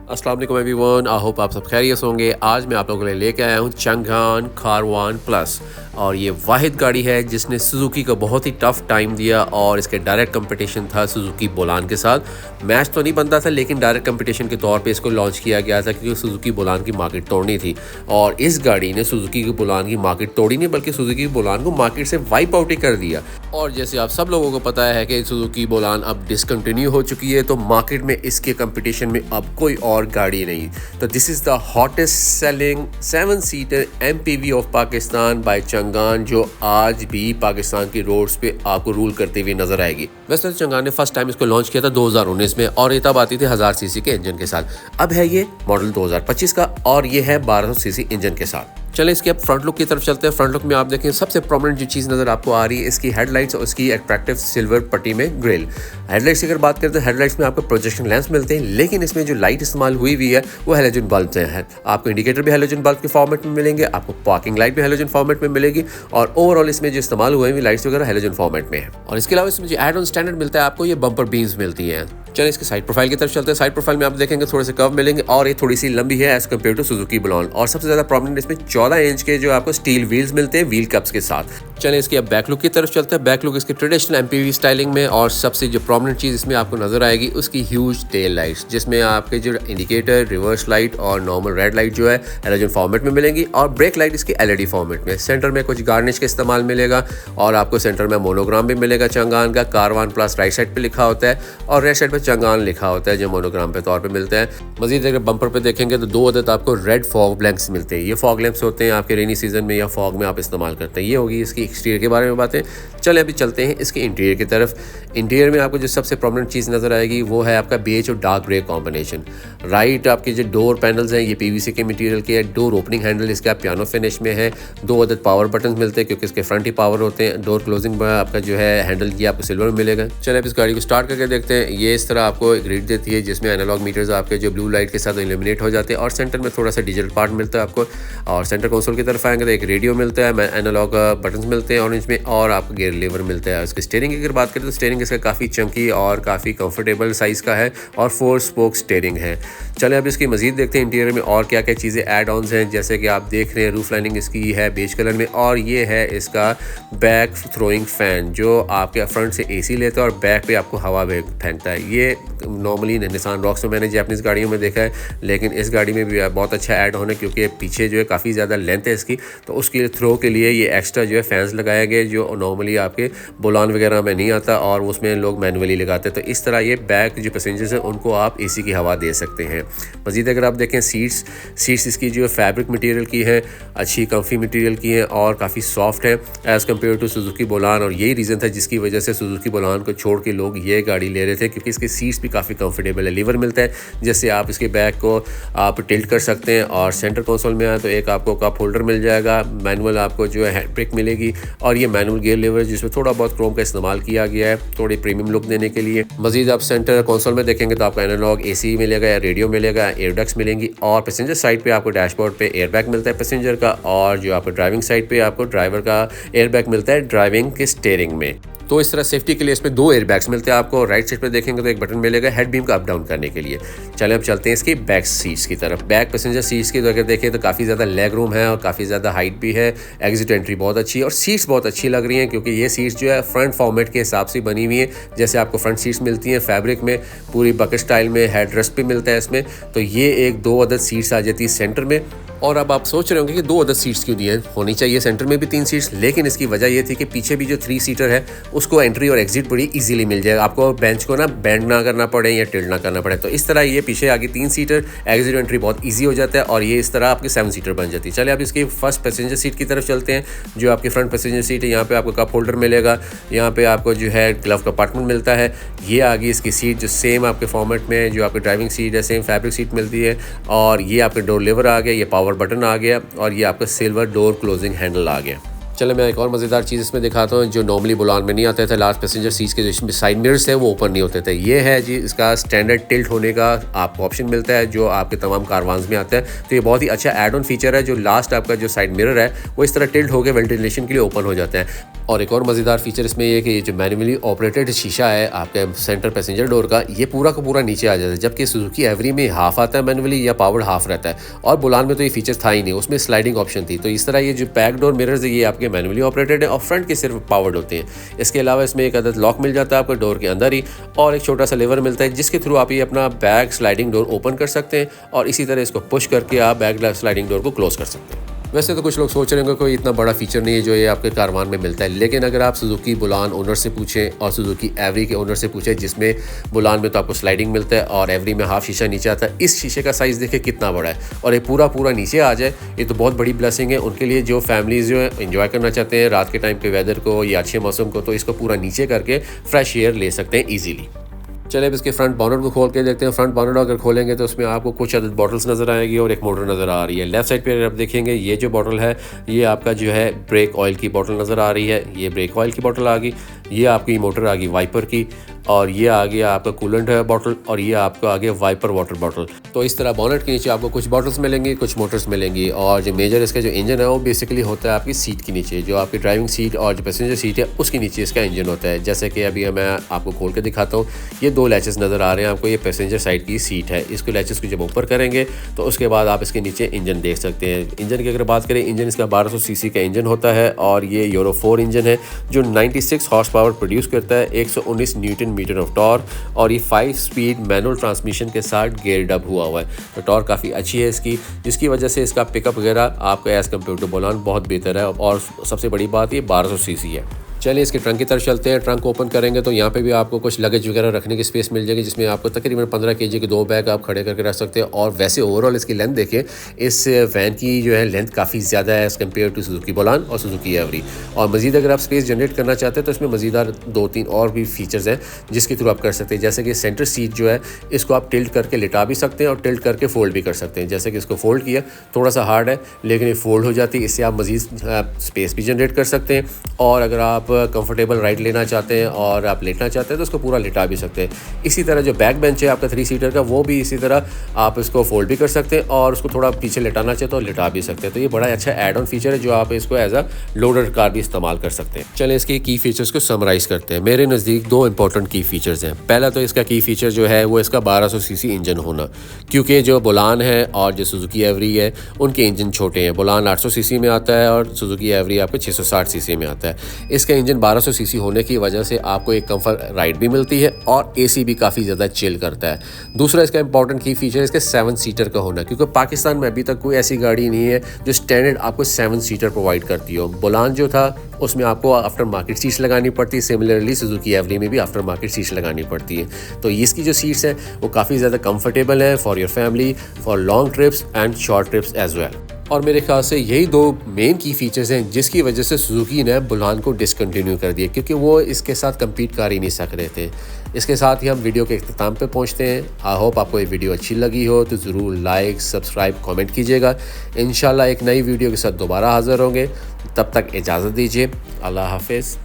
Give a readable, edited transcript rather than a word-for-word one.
अस्सलाम वालेकुम everyone, I hope आप सब खैरियत होंगे। आज मैं आप लोगों के लिए लेके आया हूँ चंगान कारवान प्लस, और ये वाहिद गाड़ी है जिसने सुजुकी को बहुत ही टफ टाइम दिया और इसके डायरेक्ट कंपटीशन था सुजुकी बोलान के साथ। मैच तो नहीं बनता था लेकिन डायरेक्ट कंपटीशन के तौर पे इसको लॉन्च किया गया था क्योंकि सुजुकी बोलान की मार्केट तोड़नी थी, और इस गाड़ी ने सुजुकी की बोलान की मार्केट तोड़ी नहीं बल्कि सुजुकी की बोलान को मार्केट से वाइप आउट ही कर दिया। और जैसे आप सब लोगों को पता है कि सुजुकी बोलान अब डिसकंटिन्यू हो चुकी है, तो मार्केट में इसके कंपटीशन में अब कोई और गाड़ी नहीं। तो this is the hottest selling 7 seater MPV of Pakistan by Changan, जो आज भी पाकिस्तान की रोड्स पे आपको रूल करते हुए नजर आएगी। वैसे तो चंगान ने फर्स्ट टाइम इसको लॉन्च किया था 2019 में, और ये तब आती थी 1000 सीसी के इंजन के साथ। अब है ये मॉडल 2025 का और ये है 1200 सीसी इंजन के साथ। चले इसके अब फ्रंट लुक की तरफ चलते हैं। फ्रंट लुक में आप देखें सबसे प्रोमिनेंट जो चीज़ नज़र आपको आ रही है इसकी हेडलाइट्स और इसकी अट्रैक्टिव सिल्वर पट्टी में ग्रिल। हेडलाइट्स की अगर बात करें तो हेडलाइट्स में आपको प्रोजेक्शन लेंस मिलते हैं, लेकिन इसमें जो लाइट इस्तेमाल हुई हुई है वो हेलोजन बल्ब से है। आपको इंडिकेटर भी हेलोजन बल्ब के फॉर्मेट में मिलेंगे, आपको पार्किंग लाइट भी हेलोजन फॉर्मेट में मिलेगी, और ओवरऑल इसमें जो इस्तेमाल हुए हैं लाइट्स वगैरह हेलोजन फॉर्मेट में है। और इसके अलावा इसमें जो एड ऑन स्टैंडर्ड मिलता है आपको ये बम्पर बीम्स मिलती हैं। चलिए इसके साइड प्रोफाइल की तरफ चलते हैं। साइड प्रोफाइल में आप देखेंगे थोड़े से कर्व मिलेंगे और ये थोड़ी सी लंबी है as compare to Suzuki Bolan, और सबसे ज़्यादा प्रोमिनेंट इसमें 14 इंच के जो आपको स्टील व्हील्स मिलते हैं व्हील कप्स के साथ। चलिए इसकी अब बैक लुक की तरफ चलते हैं। बैक लुक इसके ट्रेडिशनल MPV स्टाइलिंग में, और सबसे जो प्रोमिनेंट चीज़ इसमें आपको नजर आएगी उसकी ह्यूज टेल लाइट्स, जिसमें आपके जो इंडिकेटर, रिवर्स लाइट और नॉर्मल रेड लाइट जो है हेलोजन फॉर्मेट में मिलेंगी, और ब्रेक लाइट इसकी LED फॉर्मेट में। सेंटर में कुछ गार्निश का इस्तेमाल मिलेगा, और आपको सेंटर में मोनोग्राम भी मिलेगा चंगान का। कारवान प्लस राइट साइड पर लिखा होता है और राइट साइड पर चंगान लिखा होता है जो मोनोग्राम पे तौर पे मिलता है। मजीद अगर बम्पर पे देखेंगे तो 2 अदद आपको रेड फॉग लैंप्स मिलते हैं। ये फॉग लैंप्स होते हैं आपके रेनी सीजन में या फॉग में आप इस्तेमाल करते हैं। ये होगी इसकी एक्सटीरियर के बारे में बातें। चले अभी चलते हैं इसके इंटीरियर की तरफ। इंटीरियर में आपको जो सबसे प्रोमिनेंट चीज़ नजर आएगी वो है आपका बेज और डार्क ग्रे कॉम्बिनेशन। राइट आपके जो डोर पैनल्स हैं ये PVC के मटेरियल के है। डोर ओपनिंग हैंडल इसका पियानो फिनिश में है। 2 अदद पावर बटन मिलते हैं क्योंकि इसके फ्रंट ही पावर होते हैं। डोर क्लोजिंग आपका जो है हैंडल ये आपको सिल्वर में मिलेगा। चले अब इस गाड़ी को स्टार्ट करके देखते हैं। ये इस तरह आपको एक ग्रिड देती है जिसमें एनालॉग मीटर्स आपके जो ब्लू लाइट के साथ इल्यूमिनेट हो जाते हैं, और सेंटर में थोड़ा सा डिजिटल पार्ट मिलता है आपको। और सेंटर कंसोल की तरफ आएंगे तो एक रेडियो मिलता है, एनालॉग बटन्स मिलते हैं ऑरेंज में, और आपको गियर लीवर मिलता है। उसकी स्टीयरिंग की अगर बात करें तो स्टीयरिंग इसका काफ़ी चंकी और काफ़ी कंफर्टेबल साइज़ का है, और 4 स्पोक स्टीयरिंग है। चले अब इसकी मजीद देखते हैं इंटीरियर में और क्या क्या चीज़ें ऐड ऑन्स हैं। जैसे कि आप देख रहे हैं रूफ लाइनिंग इसकी है बेज कलर में, और ये है इसका बैक थ्रोइंग फ़ैन जो आपके फ्रंट से AC लेता है और बैक पे आपको हवा फेंकता है। ये नॉर्मली निसान रॉक्स में मैंने जैपनीज़ गाड़ियों में देखा है, लेकिन इस गाड़ी में भी बहुत अच्छा ऐड ऑन है क्योंकि पीछे जो है काफ़ी ज़्यादा लेंथ है इसकी, तो उसके थ्रो के लिए ये एक्स्ट्रा जो है फैंस लगाए गए जो नॉर्मली आपके बोलान वगैरह में नहीं आता, और उसमें लोग मैनुअली लगाते हैं। तो इस तरह ये बैक जो पैसेंजर्स हैं उनको आप AC की हवा दे सकते हैं। मज़ीद अगर आप देखें सीट्स इसकी जो फैब्रिक मटेरियल की है, अच्छी कम्फी मटेरियल की है और काफ़ी सॉफ्ट है as compare to Suzuki Bolan, और यही रीज़न था जिसकी वजह से सुजुकी बोलान को छोड़ के लोग ये गाड़ी ले रहे थे क्योंकि इसके सीट्स भी काफ़ी कंफर्टेबल है। लीवर मिलता है जिससे आप इसके बैक को आप टिल्ट कर सकते हैं, और सेंटर कंसोल में आए तो एक आपको कप होल्डर मिल जाएगा। मैनुअल आपको जो है हैंड ब्रेक मिलेगी, और ये मैनुअल गियर लीवर जिसमें थोड़ा बहुत क्रोम का इस्तेमाल किया गया है थोड़ी प्रीमियम लुक देने के लिए। मजीद आप सेंटर कंसोल में देखेंगे तो आपको एनालॉग AC मिलेगा, रेडियो मिलेगा, एयरबैग्स मिलेंगी, और पैसेंजर साइड पे आपको डैशबोर्ड पे एयरबैग मिलता है पैसेंजर का, और जो आपको ड्राइविंग साइड पे आपको ड्राइवर का एयरबैग मिलता है ड्राइविंग के स्टीयरिंग में। तो इस तरह सेफ्टी के लिए इसमें 2 एयरबैग्स मिलते हैं आपको। राइट साइड पे देखेंगे तो एक बटन मिलेगा हेड बीम का अप डाउन करने के लिए। चले अब चलते हैं इसकी बैक सीट्स की तरफ। बैक पैसेंजर सीट्स की अगर देखें तो काफ़ी ज़्यादा लेग रूम है और काफ़ी ज़्यादा हाइट भी है। एग्जिट एंट्री बहुत अच्छी है, और सीट्स बहुत अच्छी लग रही हैं क्योंकि ये सीट्स जो है फ्रंट फॉर्मेट के हिसाब से बनी हुई है। जैसे आपको फ्रंट सीट्स मिलती हैं फैब्रिक में पूरी बकेट स्टाइल में, हेड रेस्ट भी मिलता है इसमें, तो ये एक 2 अदद सीट्स आ जाती है सेंटर में। और अब आप सोच रहे होंगे कि 2 अदद सीट्स क्यों दिए हैं, होनी चाहिए सेंटर में भी 3 सीट्स, लेकिन इसकी वजह ये थी कि पीछे भी जो 3 सीटर है उसको एंट्री और एग्जिट बड़ी इजीली मिल जाएगा, आपको बेंच को ना बेंड ना करना पड़े या टिल्ट ना करना पड़े। तो इस तरह ये पीछे आगे 3 सीटर, एग्जिट एंट्री बहुत ईजी हो जाता है, और ये इस तरह आपकी 7 सीटर बन जाती है। चलिए अब इसकी फर्स्ट पैसेंजर सीट की तरफ चलते हैं। जो आपकी फ्रंट पैसेंजर सीट है यहाँ पे आपको कप होल्डर मिलेगा, यहाँ पे आपको जो है ग्लव कंपार्टमेंट मिलता है। ये आगे इसकी सीट जो सेम आपके फॉर्मेट में जो आपकी ड्राइविंग सीट है सेम फैब्रिक सीट मिलती है, और ये आपके डोर लीवर आ गया, ये पावर बटन आ गया, और ये आपका सिल्वर डोर क्लोजिंग हैंडल आ गया। चलो मैं एक और मज़ेदार चीज़ इसमें दिखाता हूँ जो नॉर्मली बोलान में नहीं आते थे। लास्ट पैसेंजर सीट्स के जो साइड मिरर्स है वो ओपन नहीं होते थे। ये है जी इसका स्टैंडर्ड टिल्ट होने का आपको ऑप्शन मिलता है जो आपके तमाम कारवान्स में आता है। तो ये बहुत ही अच्छा एड ऑन फीचर है। जो लास्ट आपका जो साइड मिरर है वो इस तरह टिल्ट होकर वेंटिलेशन के लिए ओपन हो जाता है। और एक और मज़ेदार फीचर इसमें ये है कि ये जो मैनुअली ऑपरेटेड शीशा है आपके सेंटर पैसेंजर डोर का, ये पूरा का पूरा नीचे आ जाता है, जबकि सुजुकी एवरी में हाफ आता है मैनुअली या पावर्ड हाफ रहता है, और बुलान में तो ये फीचर था ही नहीं, उसमें स्लाइडिंग ऑप्शन थी। तो इस तरह ये जो बैक डोर मिरर्स है ये आपके मैनुअली ऑपरेटेड है और फ्रंट के सिर्फ पावर्ड होते हैं। इसके अलावा इसमें एक अदद लॉक मिल जाता है आपको डोर के अंदर ही, और एक छोटा सा लेवर मिलता है जिसके थ्रू आप ये अपना बैक स्लाइडिंग डोर ओपन कर सकते हैं, और इसी तरह इसको पुश करके आप बैक स्लाइडिंग डोर को क्लोज कर सकते हैं। वैसे तो कुछ लोग सोच रहे होंगे कोई इतना बड़ा फीचर नहीं है जो ये आपके कारवान में मिलता है, लेकिन अगर आप सुजुकी बुलान ओनर से पूछें और सुजुकी एवरी के ओनर से पूछें, जिसमें बुलान में तो आपको स्लाइडिंग मिलता है और एवरी में हाफ शीशा नीचे आता है, इस शीशे का साइज़ देखिए कितना बड़ा है, और ये पूरा पूरा नीचे आ जाए, ये तो बहुत बड़ी ब्लेसिंग है उनके लिए जो फैमिलीज़ जो है एंजॉय करना चाहते हैं रात के टाइम के वेदर को या अच्छे मौसम को, तो इसको पूरा नीचे करके फ्रेश एयर ले सकते हैं ईजीली। चलिए अब इसके फ्रंट बॉनेट को खोल के देखते हैं। फ्रंट बॉनेट अगर खोलेंगे तो उसमें आपको कुछ अदद बॉटल्स नज़र आएगी और एक मोटर नज़र आ रही है। लेफ्ट साइड पे अगर आप देखेंगे ये जो बॉटल है ये आपका जो है ब्रेक ऑयल की बॉटल नज़र आ रही है, ये ब्रेक ऑयल की बॉटल आ गई, ये आपकी मोटर आ गई वाइपर की, और ये आ गया आपका कूलेंट बॉटल, और ये आपका आ गया वाइपर वाटर बॉटल। तो इस तरह बॉनेट के नीचे आपको कुछ बॉटल्स मिलेंगी, कुछ मोटर्स मिलेंगी, और जो मेजर इसका जो इंजन है वो बेसिकली होता है आपकी सीट के नीचे, जो आपकी ड्राइविंग सीट और जो पैसेंजर सीट है उसके नीचे इसका इंजन होता है। जैसे कि अभी मैं आपको खोल के दिखाता हूँ, ये दो लैचेस नज़र आ रहे हैं आपको, ये पैसेंजर साइड की सीट है, इसको लैचेस को जब ऊपर करेंगे तो उसके बाद आप इसके नीचे इंजन देख सकते हैं। इंजन की अगर बात करें, इंजन इसका 1200 सीसी का इंजन होता है, और ये यूरो 4 इंजन है जो 96 हॉर्स पावर प्रोड्यूस करता है, 119 न्यूटन मीटर ऑफ टॉर्क, और ये 5 स्पीड मैनुअल ट्रांसमिशन के साथ गेयर्ड अप हुआ हुआ है। तो टॉर्क काफ़ी अच्छी है इसकी, जिसकी वजह से इसका पिकअप वगैरह आपका एज़ कम्पेयर टू बुलान बहुत बेहतर है, और सबसे बड़ी बात ये 1200 सीसी है। चलिए इसके ट्रंक की तरफ चलते हैं। ट्रंक ओपन करेंगे तो यहाँ पे भी आपको कुछ लगेज वगैरह रखने की स्पेस मिल जाएगी, जिसमें आपको तकरीबन 15 केजी के 2 बैग आप खड़े करके रख सकते हैं। और वैसे ओवरऑल इसकी लेंथ देखें, इस वैन की जो है लेंथ काफ़ी ज़्यादा है एज़ कम्पेयर टू सुजुकी बुलान और सुजुकी एवरी। और मज़ीद अगर आप स्पेस जनरेट करना चाहते हैं तो इसमें मज़ीदार 2-3 और भी फीचर्स हैं जिसके थ्रू आप कर सकते हैं। जैसे कि सेंटर सीट जो है इसको आप टिल्ट करके लिटा भी सकते हैं और टिल्ट करके फोल्ड भी कर सकते हैं। जैसे कि इसको फोल्ड किया, थोड़ा सा हार्ड है लेकिन ये फोल्ड हो जाती है, इससे आप मज़ीद स्पेस भी जनरेट कर सकते हैं। और अगर आप कंफर्टेबल राइड लेना चाहते हैं और आप लेटना चाहते हैं तो उसको पूरा लिटा भी सकते हैं। इसी तरह जो बैक बेंच है आपका 3 सीटर का, वो भी इसी तरह आप इसको फोल्ड भी कर सकते हैं और उसको थोड़ा पीछे लिटाना चाहे तो लिटा भी सकते हैं। तो ये बड़ा अच्छा एड ऑन फीचर है जो आप इसको एज अ लोडर कार भी इस्तेमाल कर सकते हैं। चलें इसके की फीचर्स को समराइज करते हैं। मेरे नज़दीक 2 इंपॉर्टेंट की फीचर्स हैं। पहला तो इसका की फीचर जो है वो इसका 1200 सीसी इंजन होना, क्योंकि जो बुलान है और जो सुजुकी एवरी है उनके इंजन छोटे हैं। बुलान 800 सीसी में आता है और सुजुकी एवरी आपको 660 सीसी में आता है। इसका इंजन 1200 सीसी होने की वजह से आपको एक कंफर्ट राइड भी मिलती है और एसी भी काफ़ी ज़्यादा चिल करता है। दूसरा इसका इंपॉर्टेंट की फीचर इसके 7 सीटर का होना, क्योंकि पाकिस्तान में अभी तक कोई ऐसी गाड़ी नहीं है जो स्टैंडर्ड आपको 7 सीटर प्रोवाइड करती हो। बुलान जो था उसमें आपको आफ्टर मार्केट सीट्स लगानी पड़ती है, सिमिलरली सुजुकी एवरी में भी आफ्टर मार्केट सीट्स लगानी पड़ती है। तो इसकी जो सीट्स हैं वो काफ़ी ज़्यादा कंफर्टेबल है for your family, for long trips and short trips as well. और मेरे ख्याल से यही 2 मेन की फीचर्स हैं जिसकी वजह से सुजुकी ने बुलान को डिसकंटिन्यू कर दिया, क्योंकि वो इसके साथ कम्पीट कर ही नहीं सक रहे थे। इसके साथ ही हम वीडियो के इख्तिताम पे पहुंचते हैं। आई होप आपको ये वीडियो अच्छी लगी हो तो ज़रूर लाइक, सब्सक्राइब, कमेंट कीजिएगा। इंशाल्लाह एक नई वीडियो के साथ दोबारा हाज़िर होंगे। तब तक इजाज़त दीजिए। अल्लाह हाफिज़।